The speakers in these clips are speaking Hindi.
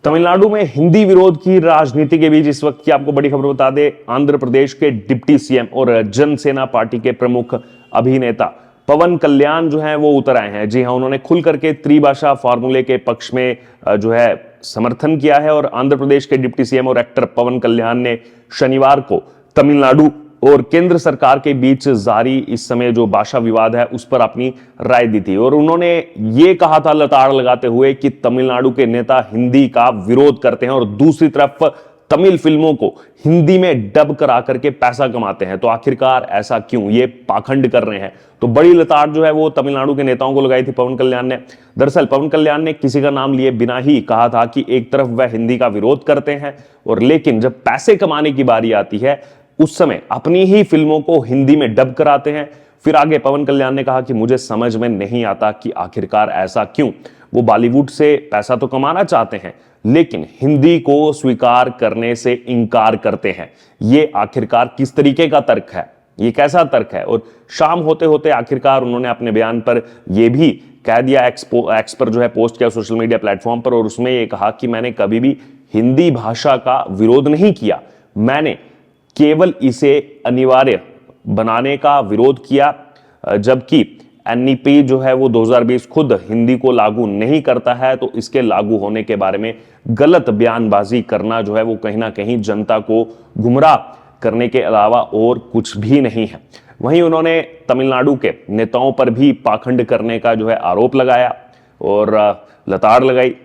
तमिलनाडु में हिंदी विरोध की राजनीति के बीच इस वक्त की आपको बड़ी खबर बता दें। आंध्र प्रदेश के डिप्टी सीएम और जनसेना पार्टी के प्रमुख अभिनेता पवन कल्याण जो है वो उतर आए हैं। जी हां, उन्होंने खुल करके त्रिभाषा फॉर्मूले के पक्ष में जो है समर्थन किया है। और आंध्र प्रदेश के डिप्टी सीएम और एक्टर पवन कल्याण ने शनिवार को तमिलनाडु और केंद्र सरकार के बीच जारी इस समय जो भाषा विवाद है उस पर अपनी राय दी थी। और उन्होंने ये कहा था लताड़ लगाते हुए कि तमिलनाडु के नेता हिंदी का विरोध करते हैं और दूसरी तरफ तमिल फिल्मों को हिंदी में डब करा करके पैसा कमाते हैं। तो आखिरकार ऐसा क्यों, ये पाखंड कर रहे हैं। तो बड़ी लताड़ जो है वो तमिलनाडु के नेताओं को लगाई थी पवन कल्याण ने। दरअसल पवन कल्याण ने किसी का नाम लिए बिना ही कहा था कि एक तरफ वह हिंदी का विरोध करते हैं और लेकिन जब पैसे कमाने की बारी आती है उस समय अपनी ही फिल्मों को हिंदी में डब कराते हैं। फिर आगे पवन कल्याण ने कहा कि मुझे समझ में नहीं आता कि आखिरकार ऐसा क्यों। वो बॉलीवुड से पैसा तो कमाना चाहते हैं लेकिन हिंदी को स्वीकार करने से इंकार करते हैं। ये आखिरकार किस तरीके का तर्क है, ये कैसा तर्क है। और शाम होते होते आखिरकार उन्होंने अपने बयान पर यह भी कह दिया, एक्स पर जो है पोस्ट किया सोशल मीडिया प्लेटफॉर्म पर, और उसमें यह कहा कि मैंने कभी भी हिंदी भाषा का विरोध नहीं किया, मैंने केवल इसे अनिवार्य बनाने का विरोध किया। जबकि एनईपी जो है वो 2020 खुद हिंदी को लागू नहीं करता है, तो इसके लागू होने के बारे में गलत बयानबाजी करना जो है वो कहीं ना कहीं जनता को गुमराह करने के अलावा और कुछ भी नहीं है। वहीं उन्होंने तमिलनाडु के नेताओं पर भी पाखंड करने का जो है आरोप लगाया और लताड़ लगाई।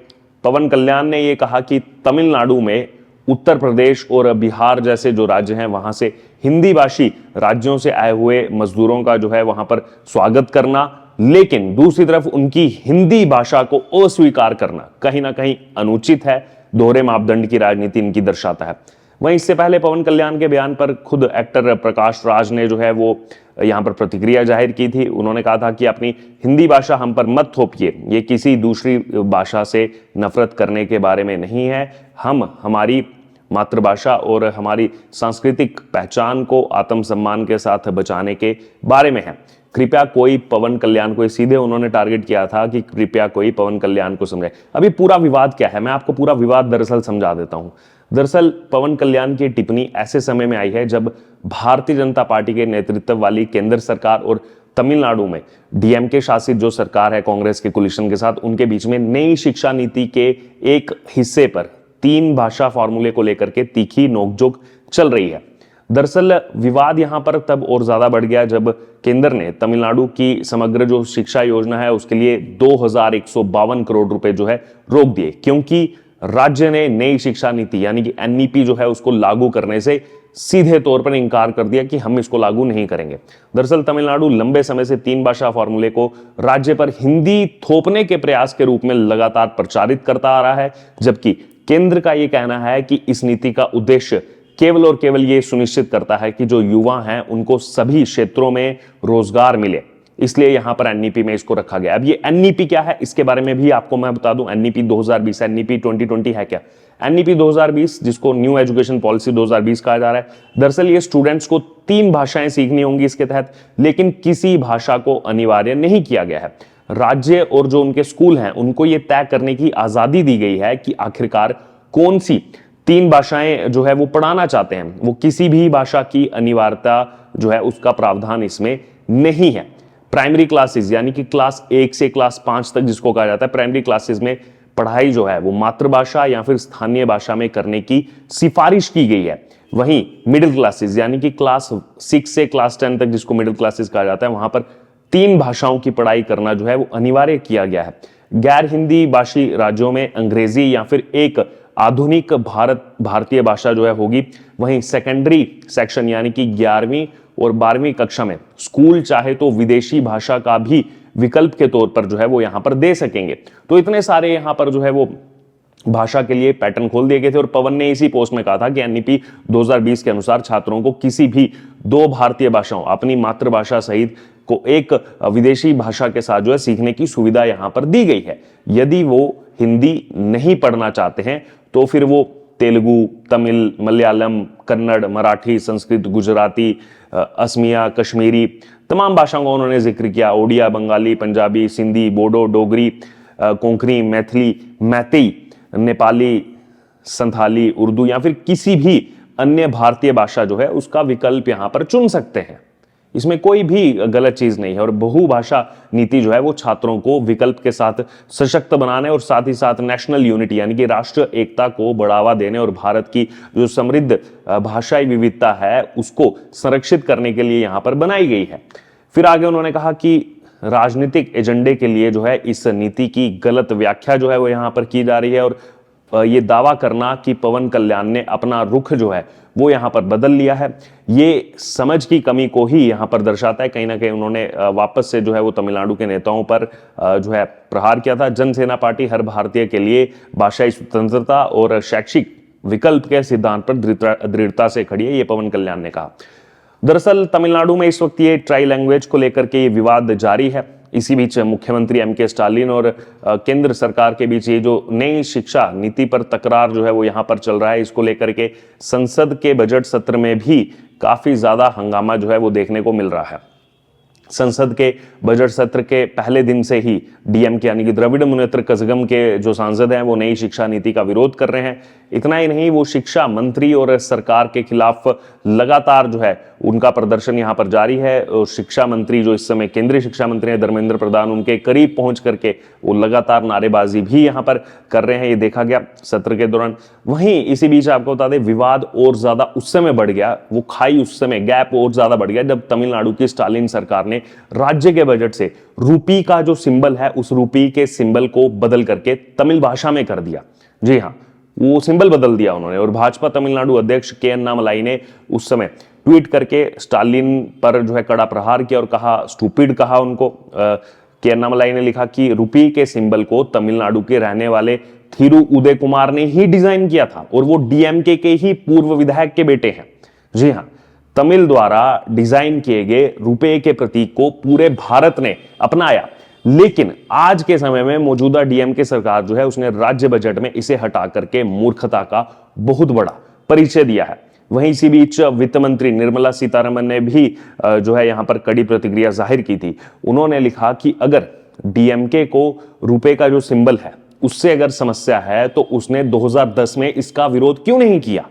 पवन कल्याण ने यह कहा कि तमिलनाडु में उत्तर प्रदेश और बिहार जैसे जो राज्य हैं वहां से हिंदी भाषी राज्यों से आए हुए मजदूरों का जो है वहां पर स्वागत करना, लेकिन दूसरी तरफ उनकी हिंदी भाषा को अस्वीकार करना कहीं ना कहीं अनुचित है। दोहरे मापदंड की राजनीति इनकी दर्शाता है। वहीं इससे पहले पवन कल्याण के बयान पर खुद एक्टर प्रकाश राज ने जो है वो यहां पर प्रतिक्रिया जाहिर की थी। उन्होंने कहा था कि अपनी हिंदी भाषा हम पर मत थोपिए, ये किसी दूसरी भाषा से नफरत करने के बारे में नहीं है, हम हमारी मातृभाषा और हमारी सांस्कृतिक पहचान को आत्मसम्मान के साथ बचाने के बारे में है। कृपया कोई पवन कल्याण को, सीधे उन्होंने टारगेट किया था कि कृपया कोई पवन कल्याण को समझे। अभी पूरा विवाद क्या है, मैं आपको पूरा विवाद दरअसल समझा देता हूं। दरअसल पवन कल्याण की टिप्पणी ऐसे समय में आई है जब भारतीय जनता पार्टी के नेतृत्व वाली केंद्र सरकार और तमिलनाडु में डीएमके शासित जो सरकार है कांग्रेस के कोलिशन के साथ, उनके बीच में नई शिक्षा नीति के एक हिस्से पर तीन भाषा फॉर्मूले को लेकर के तीखी नोकझोंक चल रही है। दरअसल विवाद यहां पर तब और ज्यादा बढ़ गया जब केंद्र ने तमिलनाडु की समग्र जो शिक्षा योजना है उसके लिए 2152 करोड़ रुपए जो है रोक दिए, क्योंकि राज्य ने नई शिक्षा नीति यानी कि एनईपी जो है उसको लागू करने से सीधे तौर पर इंकार कर दिया कि हम इसको लागू नहीं करेंगे। दरअसल तमिलनाडु लंबे समय से तीन भाषा फॉर्मूले को राज्य पर हिंदी थोपने के प्रयास के रूप में लगातार प्रचारित करता आ रहा है, जबकि केंद्र का यह कहना है कि इस नीति का उद्देश्य केवल और केवल यह सुनिश्चित करता है कि जो युवा हैं उनको सभी क्षेत्रों में रोजगार मिले, इसलिए यहां पर एनईपी में इसको रखा गया। अब ये एनईपी क्या है इसके बारे में भी आपको मैं बता दूं। एनईपी 2020, एनईपी 2020 है क्या? एनईपी 2020 जिसको न्यू एजुकेशन पॉलिसी 2020 कहा जा रहा है, दरअसल ये स्टूडेंट्स को तीन भाषाएं सीखनी होंगी इसके तहत, लेकिन किसी भाषा को अनिवार्य नहीं किया गया है। राज्य और जो उनके स्कूल हैं उनको ये तय करने की आजादी दी गई है कि आखिरकार कौन सी तीन भाषाएं जो है वो पढ़ाना चाहते हैं। वो किसी भी भाषा की अनिवार्यता जो है उसका प्रावधान इसमें नहीं है। प्राइमरी क्लासेस यानी कि क्लास 1 से क्लास 5 तक जिसको कहा जाता है, प्राइमरी क्लासेस में पढ़ाई जो है वो मातृभाषा या फिर स्थानीय भाषा में करने की सिफारिश की गई है। वहीं मिडिल क्लासेस यानी कि क्लास 6 से क्लास 10 तक जिसको मिडिल क्लासेस कहा जाता है, वहां पर तीन भाषाओं की पढ़ाई करना जो है वो अनिवार्य किया गया है। गैर हिंदी भाषी राज्यों में अंग्रेजी या फिर एक आधुनिक भारतीय भाषा जो है होगी। वहीं सेकेंडरी सेक्शन यानी कि 11वीं और 12वीं कक्षा में स्कूल चाहे तो विदेशी भाषा का भी विकल्प के तौर पर जो है वो यहां पर दे सकेंगे। तो इतने सारे यहां पर जो है वो भाषा के लिए पैटर्न खोल दिए गए थे। और पवन ने इसी पोस्ट में कहा था कि एनईपी 2020 के अनुसार छात्रों को किसी भी दो भारतीय भाषाओं, अपनी मातृभाषा सहित को एक विदेशी भाषा के साथ जो है सीखने की सुविधा यहां पर दी गई है। यदि वो हिंदी नहीं पढ़ना चाहते हैं तो फिर वो तेलुगु, तमिल, मलयालम, कन्नड़, मराठी, संस्कृत, गुजराती, असमिया, कश्मीरी तमाम भाषाओं का उन्होंने जिक्र किया। ओडिया, बंगाली, पंजाबी, सिंधी, बोडो, डोगरी, कोंकणी, मैथिली, मैतेई नेपाली, संथाली, उर्दू या फिर किसी भी अन्य भारतीय भाषा जो है उसका विकल्प यहां पर चुन सकते हैं। इसमें कोई भी गलत चीज नहीं है। और बहुभाषा नीति जो है वो छात्रों को विकल्प के साथ सशक्त बनाने और साथ ही साथ नेशनल यूनिटी यानी कि राष्ट्र एकता को बढ़ावा देने और भारत की जो समृद्ध भाषाई विविधता है उसको संरक्षित करने के लिए यहां पर बनाई गई है। फिर आगे उन्होंने कहा कि राजनीतिक एजेंडे के लिए जो है इस नीति की गलत व्याख्या जो है वो यहां पर की जा रही है और ये दावा करना कि पवन कल्याण ने अपना रुख जो है वो यहां पर बदल लिया है, ये समझ की कमी को ही यहां पर दर्शाता है। कहीं ना कहीं उन्होंने वापस से जो है वो तमिलनाडु के नेताओं पर जो है प्रहार किया था। जनसेना पार्टी हर भारतीय के लिए भाषाई स्वतंत्रता और शैक्षिक विकल्प के सिद्धांत पर दृढ़ता से खड़ी है, ये पवन कल्याण ने कहा। दरअसल तमिलनाडु में इस वक्त ये ट्राई लैंग्वेज को लेकर के ये विवाद जारी है। इसी बीच मुख्यमंत्री एमके स्टालिन और केंद्र सरकार के बीच ये जो नई शिक्षा नीति पर तकरार जो है वो यहां पर चल रहा है, इसको लेकर के संसद के बजट सत्र में भी काफी ज्यादा हंगामा जो है वो देखने को मिल रहा है। संसद के बजट सत्र के पहले दिन से ही डीएमके यानी कि द्रविड़ मुनेत्र कजगम के जो सांसद हैं वो नई शिक्षा नीति का विरोध कर रहे हैं। इतना ही नहीं, वो शिक्षा मंत्री और सरकार के खिलाफ लगातार जो है उनका प्रदर्शन यहां पर जारी है। और शिक्षा मंत्री जो इस समय केंद्रीय शिक्षा मंत्री हैं धर्मेंद्र प्रधान, उनके करीब पहुंच करके वो लगातार नारेबाजी भी यहां पर कर रहे हैं, ये देखा गया सत्र के दौरान। वहीं इसी बीच आपको बता दें विवाद और ज्यादा उस समय बढ़ गया, वो खाई उस समय गैप और ज्यादा बढ़ गया जब तमिलनाडु की स्टालिन सरकार ने राज्य के बजट से रूपी का जो सिंबल है उस रूपी के सिंबल को बदल करके तमिल भाषा में कर दिया। जी हां, वो सिंबल बदल दिया उन्होंने। और भाजपा तमिलनाडु अध्यक्ष के अन्नामलाई ने उस समय ट्वीट करके स्टालिन पर जो है कड़ा प्रहार किया और कहा, स्टूपिड कहा उनको। के अन्नामलाई ने लिखा कि रूपी के सिंबल को तमिलनाडु के रहने वाले थिरु उदय कुमार ने ही डिजाइन किया था और वो डीएमके के ही पूर्व विधायक के बेटे हैं। जी हां, तमिल द्वारा डिजाइन किए गए रुपए के प्रतीक को पूरे भारत ने अपनाया, लेकिन आज के समय में मौजूदा डीएमके सरकार जो है उसने राज्य बजट में इसे हटा करके मूर्खता का बहुत बड़ा परिचय दिया है। वहीं इसी बीच वित्त मंत्री निर्मला सीतारमण ने भी जो है यहां पर कड़ी प्रतिक्रिया जाहिर की थी। उन्होंने लिखा कि अगर डीएमके को रुपए का जो सिंबल है उससे अगर समस्या है तो उसने 2010 में इसका विरोध क्यों नहीं किया।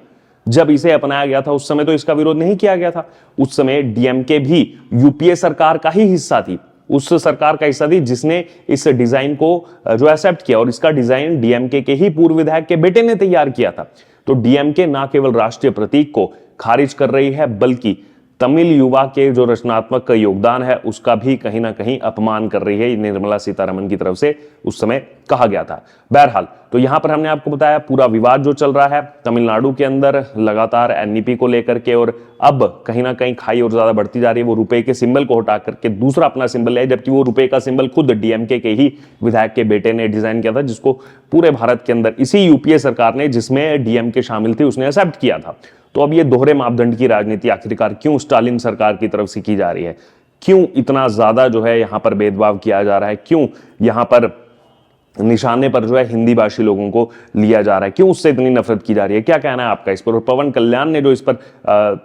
जब इसे अपनाया गया था उस समय तो इसका विरोध नहीं किया गया था। उस समय डीएमके भी यूपीए सरकार का ही हिस्सा थी, उस सरकार का हिस्सा थी जिसने इस डिजाइन को जो एक्सेप्ट किया और इसका डिजाइन डीएमके के ही पूर्व विधायक के बेटे ने तैयार किया था। तो डीएमके ना केवल राष्ट्रीय प्रतीक को खारिज कर रही है बल्कि तमिल युवा के जो रचनात्मक योगदान है उसका भी कहीं ना कहीं अपमान कर रही है, निर्मला सीतारमण की तरफ से उस समय कहा गया था। बहरहाल तो यहां पर हमने आपको बताया पूरा विवाद जो चल रहा है तमिलनाडु के अंदर लगातार एनईपी को लेकर के, और अब कहीं ना कहीं खाई और ज्यादा बढ़ती जा रही है। वो रुपए के सिंबल को हटा करके दूसरा अपना सिंबल है, जबकि वो रुपए का सिंबल खुद डीएमके के ही विधायक के बेटे ने डिजाइन किया था, जिसको पूरे भारत के अंदर इसी यूपीए सरकार ने जिसमें डीएमके शामिल थी उसने एक्सेप्ट किया था। तो अब ये दोहरे मापदंड की राजनीति आखिरकार क्यों स्टालिन सरकार की तरफ से की जा रही है, क्यों इतना ज्यादा जो है यहां पर भेदभाव किया जा रहा है, क्यों यहां पर निशाने पर जो है हिंदी भाषी लोगों को लिया जा रहा है, क्यों उससे इतनी नफरत की जा रही है, क्या कहना है आपका इस पर। और पवन कल्याण ने जो इस पर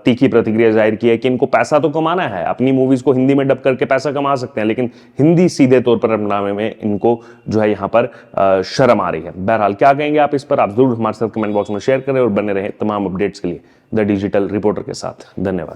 तीखी प्रतिक्रिया जाहिर की है कि इनको पैसा तो कमाना है, अपनी मूवीज को हिंदी में डब करके पैसा कमा सकते हैं, लेकिन हिंदी सीधे तौर पर अपनाने में इनको जो है यहाँ पर शर्म आ रही है। बहरहाल क्या कहेंगे आप इस पर, आप जरूर हमारे साथ कमेंट बॉक्स में शेयर करें और बने रहे तमाम अपडेट्स के लिए द डिजिटल रिपोर्टर के साथ। धन्यवाद।